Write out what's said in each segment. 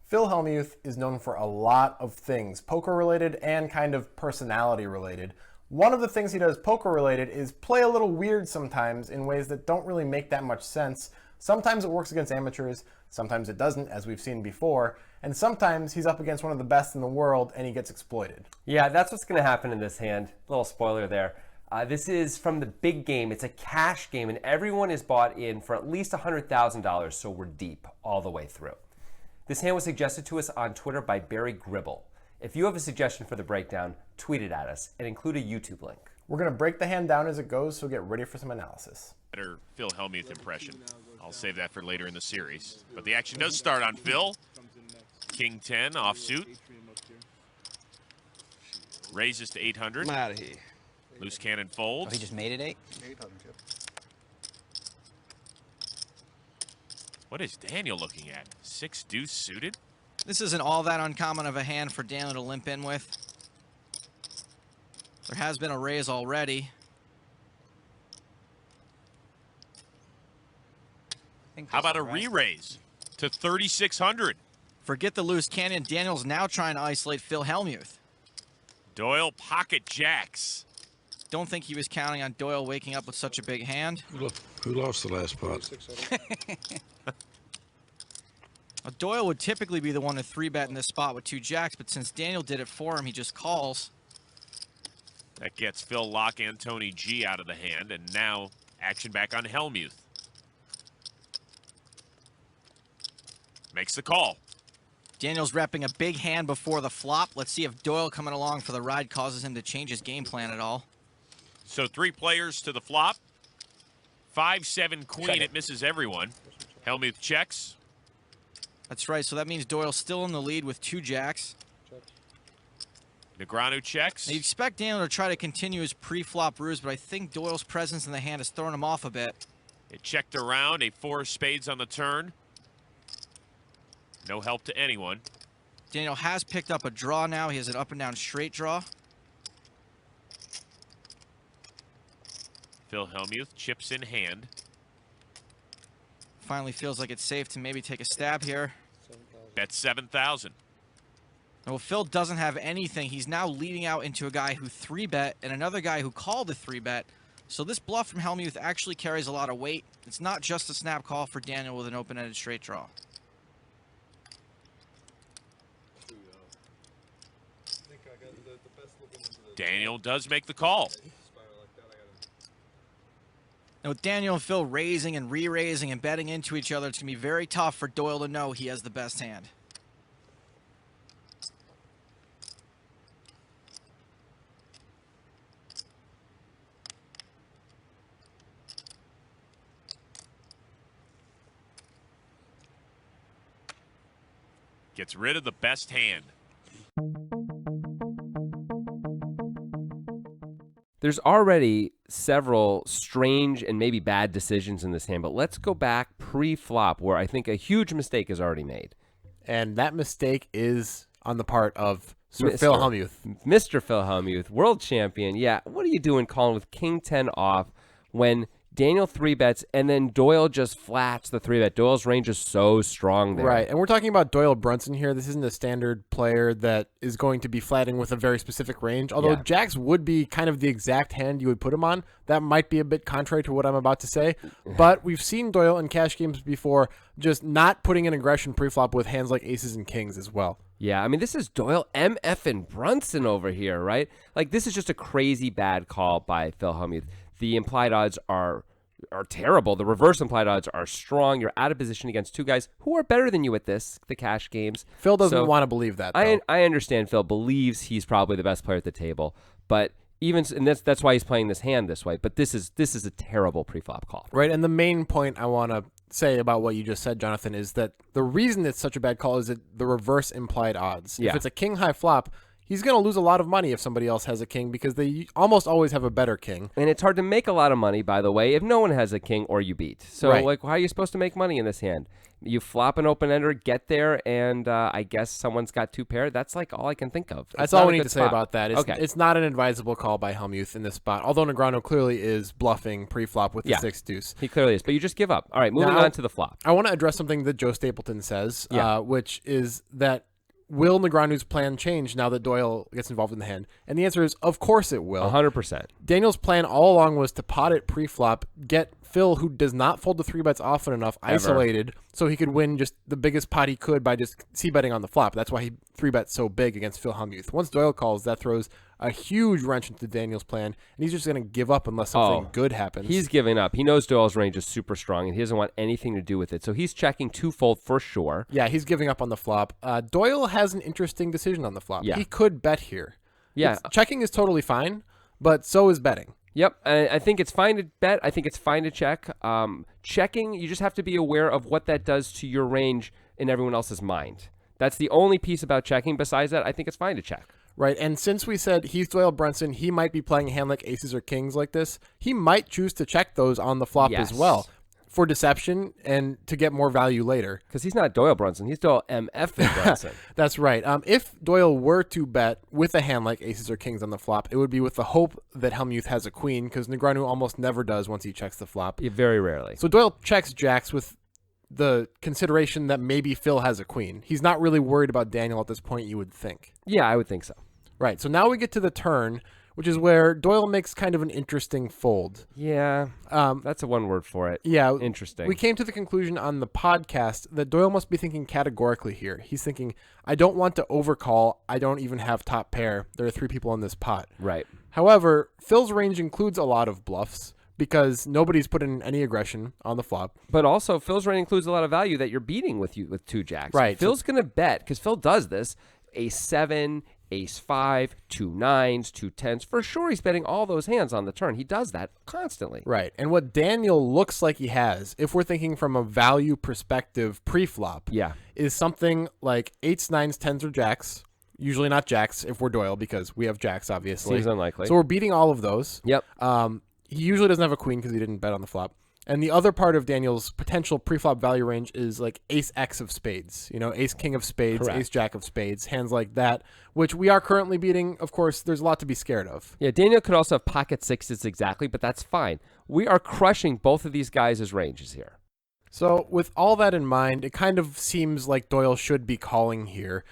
Phil Hellmuth is known for a lot of things, poker-related and kind of personality-related. One of the things he does poker-related is play a little weird sometimes in ways that don't really make that much sense. Sometimes it works against amateurs, sometimes it doesn't, as we've seen before, and sometimes he's up against one of the best in the world and he gets exploited. Yeah, that's what's going to happen in this hand. Little spoiler there. This is from the big game. It's a cash game, and everyone is bought in for at least $100,000, so we're deep all the way through. This hand was suggested to us on Twitter by Barry Gribble. If you have a suggestion for the breakdown, tweet it at us and include a YouTube link. We're going to break the hand down as it goes, so get ready for some analysis. Better Phil Hellmuth impression. I'll save that for later in the series. But the action does start on Phil. King 10 offsuit. Raises to 800. I'm out of here. Loose cannon folds. Oh, he just made it 8? What is Daniel looking at? 6 deuce suited? This isn't all that uncommon of a hand for Daniel to limp in with. There has been a raise already. How about a re-raise to 3,600? Forget the loose cannon. Daniel's now trying to isolate Phil Hellmuth. Doyle pocket jacks. Don't think he was counting on Doyle waking up with such a big hand. Who lost the last pot? Now, Doyle would typically be the one to 3-bet in this spot with 2 jacks, but since Daniel did it for him, he just calls. That gets Phil Lock Antoni G out of the hand, and now action back on Hellmuth. Makes the call. Daniel's repping a big hand before the flop. Let's see if Doyle coming along for the ride causes him to change his game plan at all. So 3 players to the flop. 5-7 queen, it misses everyone. Hellmuth checks. That's right, so that means Doyle's still in the lead with 2 jacks. Negreanu checks. Now, you expect Daniel to try to continue his pre-flop ruse, but I think Doyle's presence in the hand has thrown him off a bit. It checked around, a 4 of spades on the turn. No help to anyone. Daniel has picked up a draw now. He has an up and down straight draw. Phil Hellmuth chips in hand. Finally feels like it's safe to maybe take a stab here. Bet 7,000. Well, Phil doesn't have anything. He's now leading out into a guy who 3-bet and another guy who called a 3-bet. So this bluff from Hellmuth actually carries a lot of weight. It's not just a snap call for Daniel with an open-ended straight draw. Daniel does make the call. Now, with Daniel and Phil raising and re-raising and betting into each other, it's going to be very tough for Doyle to know he has the best hand. Gets rid of the best hand. There's already several strange and maybe bad decisions in this hand, but let's go back pre-flop where I think a huge mistake is already made. And that mistake is on the part of Sir Phil Hellmuth. Mr. Phil Hellmuth, world champion. Yeah, what are you doing calling with King 10 off when Daniel 3-bets and then Doyle just flats the 3-bet? Doyle's range is so strong there. Right, and we're talking about Doyle Brunson here. This isn't a standard player that is going to be flatting with a very specific range. Although jacks would be kind of the exact hand you would put him on. That might be a bit contrary to what I'm about to say. But we've seen Doyle in cash games before just not putting an aggression preflop with hands like aces and kings as well. Yeah, I mean, this is Doyle MF and Brunson over here, right? Like, this is just a crazy bad call by Phil Hellmuth. The implied odds are terrible. The reverse implied odds are strong. You're out of position against 2 guys who are better than you at this, the cash games. Phil doesn't want to believe that, though. I understand Phil believes he's probably the best player at the table, but and that's why he's playing this hand this way. But this is a terrible preflop call. Right, and the main point I want to say about what you just said, Jonathan, is that the reason it's such a bad call is that the reverse implied odds. Yeah. If it's a king high flop, he's going to lose a lot of money if somebody else has a king because they almost always have a better king. And it's hard to make a lot of money, by the way, if no one has a king or you beat. So, Right. like, how are you supposed to make money in this hand? You flop an open-ender, get there, and I guess someone's got 2 pair. That's, like, all I can think of. That's It's all not we a need good to say spot. about that. Okay. It's not an advisable call by Hellmuth in this spot, although Negreanu clearly is bluffing pre-flop with the 6-deuce. He clearly is, but you just give up. All right, moving Now, on to the flop. I want to address something that Joe Stapleton says, Yeah. which is that will Negreanu's plan change now that Doyle gets involved in the hand? And the answer is, of course it will. 100%. Daniel's plan all along was to pot it pre-flop, get Phil, who does not fold the 3-bets often enough, isolated, so he could win just the biggest pot he could by just c-betting on the flop. That's why he 3-bets so big against Phil Hellmuth. Once Doyle calls, that throws a huge wrench into Daniel's plan, and he's just going to give up unless something good happens. He's giving up. He knows Doyle's range is super strong, and he doesn't want anything to do with it. So he's checking 2-fold for sure. Yeah, he's giving up on the flop. Doyle has an interesting decision on the flop. Yeah. He could bet here. Yeah. Checking is totally fine, but so is betting. Yep, I think it's fine to bet. I think it's fine to check. Checking, you just have to be aware of what that does to your range in everyone else's mind. That's the only piece about checking. Besides that, I think it's fine to check. Right, and since we said he's Doyle Brunson, he might be playing a hand like aces or kings like this. He might choose to check those on the flop as well for deception and to get more value later. Because he's not Doyle Brunson. He's Doyle MF Brunson. That's right. If Doyle were to bet with a hand like aces or kings on the flop, it would be with the hope that Hellmuth has a queen, because Negreanu almost never does once he checks the flop. Yeah, very rarely. So Doyle checks jacks with the consideration that maybe Phil has a queen. He's not really worried about Daniel at this point, you would think. Yeah, I would think so. Right, so now we get to the turn, which is where Doyle makes kind of an interesting fold. Yeah, that's a one word for it. Yeah. Interesting. We came to the conclusion on the podcast that Doyle must be thinking categorically here. He's thinking, I don't want to overcall. I don't even have top pair. There are 3 people in this pot. Right. However, Phil's range includes a lot of bluffs because nobody's put in any aggression on the flop. But also, Phil's range includes a lot of value that you're beating with 2 jacks. Right. Phil's going to bet, because Phil does this, Ace-7, Ace-5, 2 9s, 2 10s. For sure, he's betting all those hands on the turn. He does that constantly. Right. And what Daniel looks like he has, if we're thinking from a value perspective pre-flop, is something like 8s, 9s, 10s, or jacks. Usually not jacks if we're Doyle, because we have jacks, obviously. Seems unlikely. So we're beating all of those. Yep. He usually doesn't have a queen because he didn't bet on the flop. And the other part of Daniel's potential pre-flop value range is like ace-x of spades, ace-king of spades, ace-jack of spades, hands like that, which we are currently beating. Of course, there's a lot to be scared of. Yeah, Daniel could also have pocket 6s exactly, but that's fine. We are crushing both of these guys' ranges here. So with all that in mind, it kind of seems like Doyle should be calling here.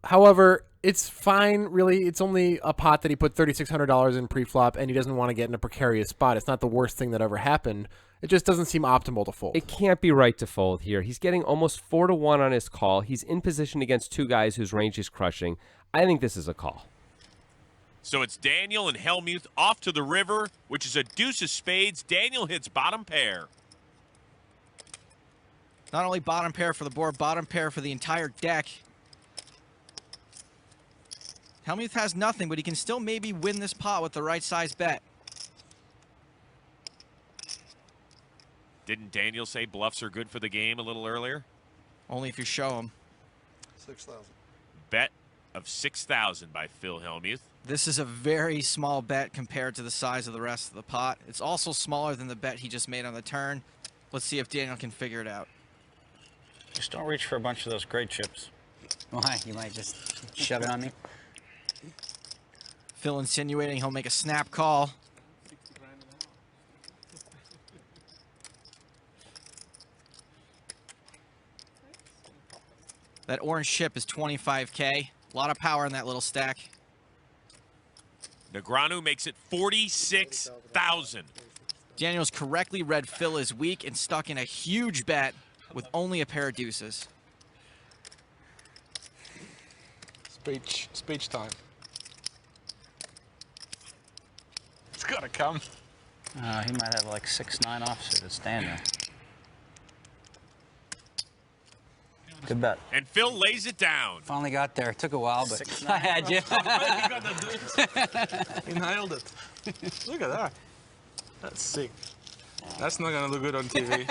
However, it's fine, really. It's only a pot that he put $3,600 in pre-flop, and he doesn't want to get in a precarious spot. It's not the worst thing that ever happened. It just doesn't seem optimal to fold. It can't be right to fold here. He's getting almost 4-1 on his call. He's in position against 2 guys whose range is crushing. I think this is a call. So it's Daniel and Hellmuth off to the river, which is a deuce of spades. Daniel hits bottom pair. Not only bottom pair for the board, bottom pair for the entire deck. Hellmuth has nothing, but he can still maybe win this pot with the right size bet. Didn't Daniel say bluffs are good for the game a little earlier? Only if you show him. 6,000. Bet of 6,000 by Phil Hellmuth. This is a very small bet compared to the size of the rest of the pot. It's also smaller than the bet he just made on the turn. Let's see if Daniel can figure it out. Just don't reach for a bunch of those great chips. Why? You might just shove it on me? Phil insinuating he'll make a snap call. That orange chip is 25K. A lot of power in that little stack. Negreanu makes it 46,000. Daniel's correctly read Phil is weak and stuck in a huge bet with only a pair of deuces. Speech time. It's gotta come. He might have like 6-9 offsuit. It's Daniel. Good bet. And Phil lays it down. Finally got there. It took a while, but I had you. He nailed it. Look at that. That's sick. That's not gonna look good on TV.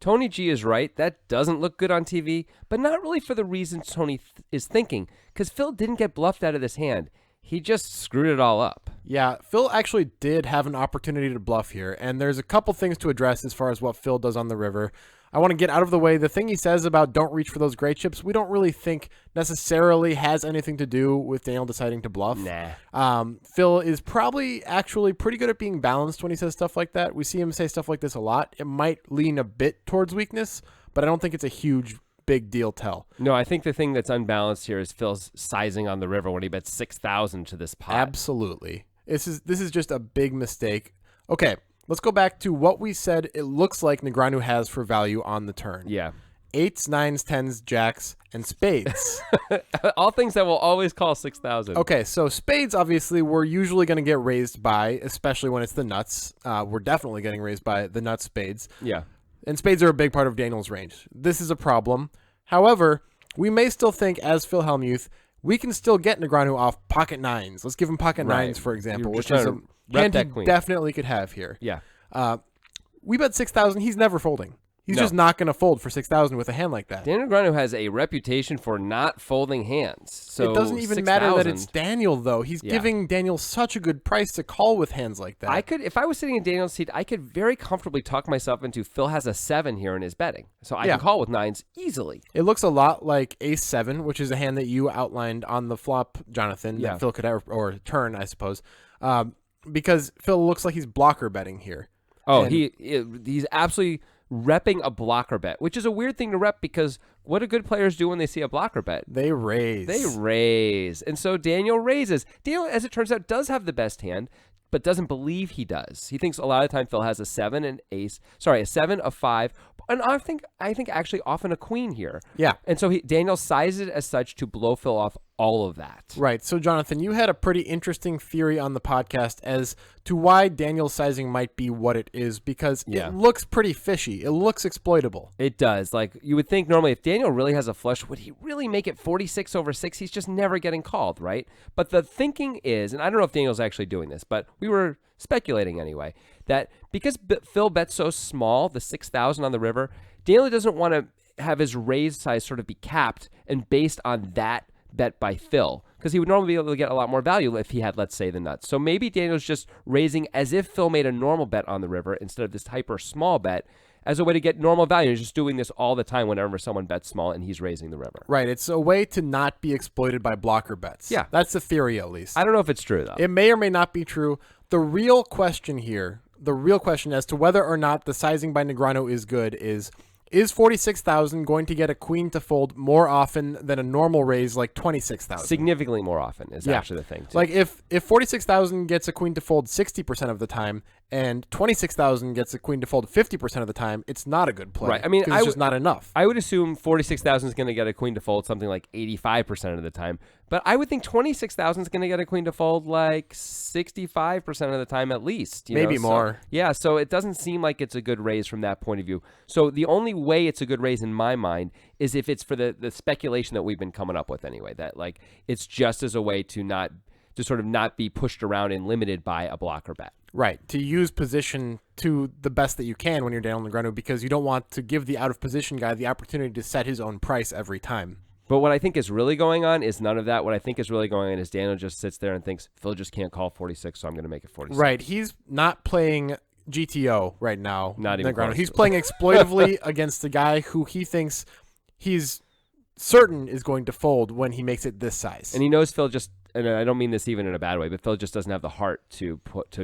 Tony G is right. That doesn't look good on TV, but not really for the reasons Tony is thinking, because Phil didn't get bluffed out of this hand. He just screwed it all up. Yeah, Phil actually did have an opportunity to bluff here, and there's a couple things to address as far as what Phil does on the river. I want to get out of the way. The thing he says about don't reach for those great chips, we don't really think necessarily has anything to do with Daniel deciding to bluff. Nah. Phil is probably actually pretty good at being balanced when he says stuff like that. We see him say stuff like this a lot. It might lean a bit towards weakness, but I don't think it's a huge big deal tell. No, I think the thing that's unbalanced here is Phil's sizing on the river when he bets 6,000 to this pot. Absolutely. This is just a big mistake. Okay, let's go back to what we said it looks like Negreanu has for value on the turn. Yeah. 8s, 9s, 10s, jacks, and spades. All things that will always call 6,000. Okay, so spades, obviously, we're usually going to get raised by, especially when it's the nuts. We're definitely getting raised by the nuts spades. Yeah. And spades are a big part of Daniel's range. This is a problem. However, we may still think, as Phil Hellmuth, we can still get Negreanu off pocket 9s. Let's give him pocket 9s, for example, which is a hand he definitely could have here. Yeah. We bet 6,000. He's never folding. He's just not going to fold for 6,000 with a hand like that. Daniel Negreanu has a reputation for not folding hands. So it doesn't even 6,000, matter that it's Daniel, though. He's giving Daniel such a good price to call with hands like that. I could, if I was sitting in Daniel's seat, I could very comfortably talk myself into Phil has a 7 here in his betting. So I can call with 9s easily. It looks a lot like Ace-7, which is a hand that you outlined on the flop, Jonathan, that Phil could have, or turn, I suppose, because Phil looks like he's blocker betting here. Oh, he's absolutely repping a blocker bet, which is a weird thing to rep because what do good players do when they see a blocker bet? They raise. And so Daniel raises. Daniel, as it turns out, does have the best hand, but doesn't believe he does. He thinks a lot of the time Phil has a 7 and ace. Sorry, a 7, a 5, and I think actually often a queen here. Yeah. And so Daniel sizes it as such to blow Phil off all of that. Right. So, Jonathan, you had a pretty interesting theory on the podcast as to why Daniel's sizing might be what it is, because it looks pretty fishy. It looks exploitable. It does. Like, you would think normally if Daniel really has a flush, would he really make it 46 over 6? He's just never getting called, right? But the thinking is, and I don't know if Daniel's actually doing this, but we were speculating anyway, that because Phil bets so small, the 6,000 on the river, Daniel doesn't want to have his raise size sort of be capped and based on that bet by Phil, because he would normally be able to get a lot more value if he had, let's say, the nuts. So maybe Daniel's just raising as if Phil made a normal bet on the river instead of this hyper small bet as a way to get normal value. He's just doing this all the time whenever someone bets small and he's raising the river. Right. It's a way to not be exploited by blocker bets. Yeah. That's the theory, at least. I don't know if it's true, though. It may or may not be true. The real question here, the real question as to whether or not the sizing by Negreanu is good is 46,000 going to get a queen to fold more often than a normal raise like 26,000? Significantly more often is actually the thing, too. Like if 46,000 gets a queen to fold 60% of the time and 26,000 gets a queen to fold 50% of the time, it's not a good play. Right. I mean, it's just not enough. I would assume 46,000 is going to get a queen to fold something like 85% of the time. But I would think 26,000 is going to get a queen to fold like 65% of the time at least. Maybe more. Yeah, so it doesn't seem like it's a good raise from that point of view. So the only way it's a good raise in my mind is if it's for the speculation that we've been coming up with anyway, that like it's just as a way to sort of not be pushed around and limited by a blocker bet. Right. To use position to the best that you can when you're Daniel Negreanu, because you don't want to give the out-of-position guy the opportunity to set his own price every time. But what I think is really going on is none of that. What I think is really going on is Daniel just sits there and thinks, Phil just can't call 46, so I'm going to make it 46. Right. He's not playing GTO right now. Not even close. He's playing exploitively against the guy who he thinks he's certain is going to fold when he makes it this size. And he knows Phil just, and I don't mean this even in a bad way, but Phil just doesn't have the heart to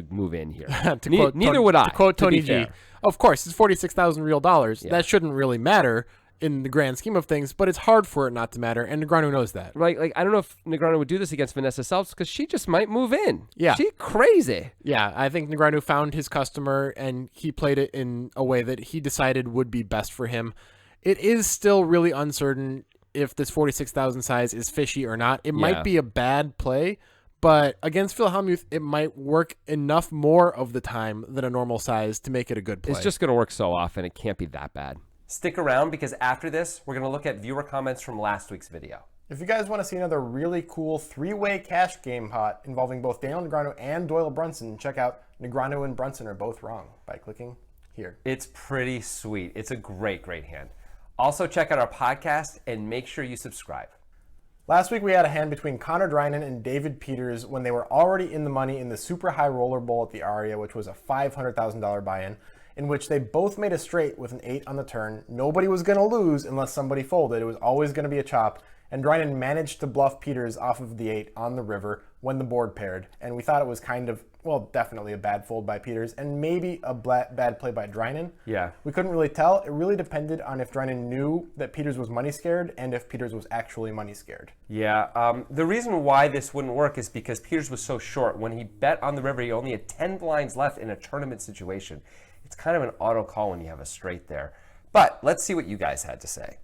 move in here. Neither would I. To quote Tony G, of course, it's 46,000 real dollars. Yeah. That shouldn't really matter in the grand scheme of things, but it's hard for it not to matter, and Negreanu knows that. Right, like I don't know if Negreanu would do this against Vanessa Selfs because she just might move in. Yeah. She's crazy. Yeah, I think Negreanu found his customer, and he played it in a way that he decided would be best for him. It is still really uncertain if this 46,000 size is fishy or not. It might be a bad play, but against Phil Hellmuth, it might work enough more of the time than a normal size to make it a good play. It's just going to work so often, it can't be that bad. Stick around because after this, we're going to look at viewer comments from last week's video. If you guys want to see another really cool three-way cash game pot involving both Daniel Negreanu and Doyle Brunson, check out Negreanu and Brunson Are Both Wrong by clicking here. It's pretty sweet. It's a great, great hand. Also, check out our podcast and make sure you subscribe. Last week we had a hand between Connor Drynan and David Peters when they were already in the money in the Super High Roller Bowl at the Aria, which was a $500,000 buy-in, in which they both made a straight with an 8 on the turn. Nobody was going to lose unless somebody folded. It was always going to be a chop, and Drynan managed to bluff Peters off of the 8 on the river when the board paired, and we thought it was kind of, well, definitely a bad fold by Peters, and maybe a bad play by Drynan. Yeah. We couldn't really tell. It really depended on if Drynan knew that Peters was money scared and if Peters was actually money scared. Yeah, the reason why this wouldn't work is because Peters was so short. When he bet on the river, he only had 10 blinds left in a tournament situation. It's kind of an auto call when you have a straight there. But let's see what you guys had to say.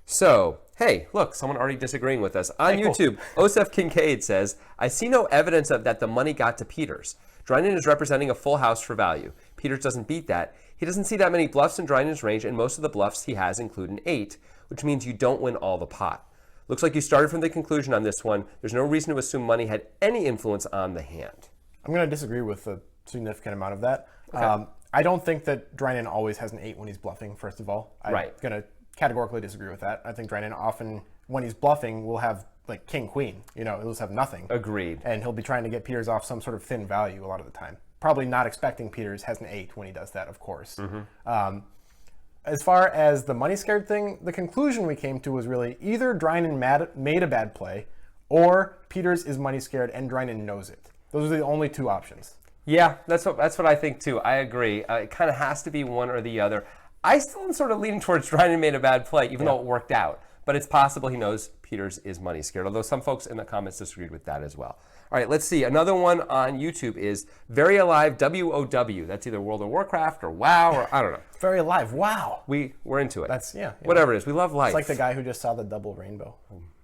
So, hey, look, someone already disagreeing with us. On YouTube, Osef Kincaid says, I see no evidence of that the money got to Peters. Drynan is representing a full house for value. Peters doesn't beat that. He doesn't see that many bluffs in Drynan's range, and most of the bluffs he has include an 8, which means you don't win all the pot. Looks like you started from the conclusion on this one. There's no reason to assume money had any influence on the hand. I'm going to disagree with a significant amount of that. Okay. I don't think that Drynan always has an 8 when he's bluffing, first of all. I'm going to categorically disagree with that. I think Drynan often, when he's bluffing, will have like king, queen. You know, he'll just have nothing. Agreed. And he'll be trying to get Peters off some sort of thin value a lot of the time. Probably not expecting Peters has an 8 when he does that, of course. As far as the money scared thing, the conclusion we came to was really either Drynan made a bad play or Peters is money scared and Drynan knows it. Those are the only two options. Yeah, that's what I think too. I agree. It kind of has to be one or the other. I still am sort of leaning towards Drynan made a bad play, even though it worked out. But it's possible he knows Peters is money scared, although some folks in the comments disagreed with that as well. All right, let's see. Another one on YouTube is Very Alive WOW. That's either World of Warcraft or WoW or I don't know. Very Alive, wow. We're into it. That's, whatever it is. We love life. It's like the guy who just saw the double rainbow.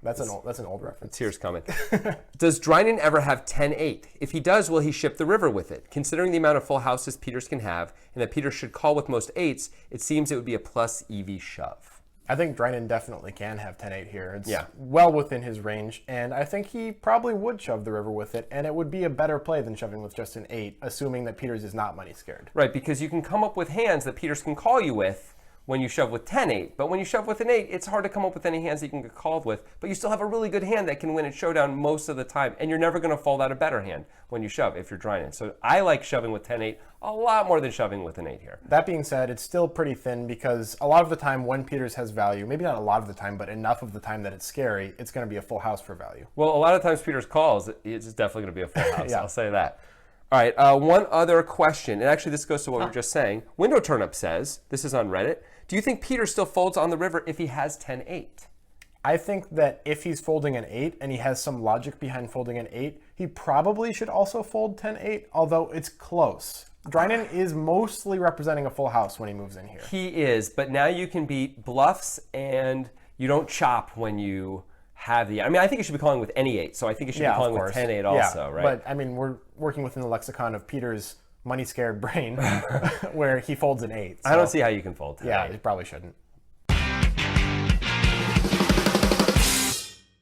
That's an old reference. Tears coming. Does Drynan ever have 10-8? If he does, will he ship the river with it? Considering the amount of full houses Peters can have, and that Peters should call with most 8s, it seems it would be a plus EV shove. I think Drynan definitely can have 10-8 here. It's well within his range, and I think he probably would shove the river with it, and it would be a better play than shoving with just an 8, assuming that Peters is not money scared. Right, because you can come up with hands that Peters can call you with when you shove with 10-8, but when you shove with an 8, it's hard to come up with any hands that you can get called with, but you still have a really good hand that can win at showdown most of the time, and you're never going to fold out a better hand when you shove if you're Drynan. So I like shoving with 10-8 a lot more than shoving with an 8 here. That being said, it's still pretty thin because a lot of the time when Peters has value, maybe not a lot of the time, but enough of the time that it's scary, it's going to be a full house for value. Well, a lot of times Peters calls, it's definitely going to be a full house, I'll say that. All right, one other question, and actually this goes to what we were just saying. Window Turnip says, this is on Reddit, do you think Peters still folds on the river if he has 10-8? I think that if he's folding an 8 and he has some logic behind folding an 8, he probably should also fold 10-8, although it's close. Drynan is mostly representing a full house when he moves in here. He is, but now you can beat bluffs and you don't chop when you have the... I mean, I think you should be calling with any 8, so I think you should be calling with 10-8 also, right? But, I mean, we're working within the lexicon of Peters' money-scared brain where he folds an 8. So. I don't see how you can fold 10-8. Yeah, he probably shouldn't.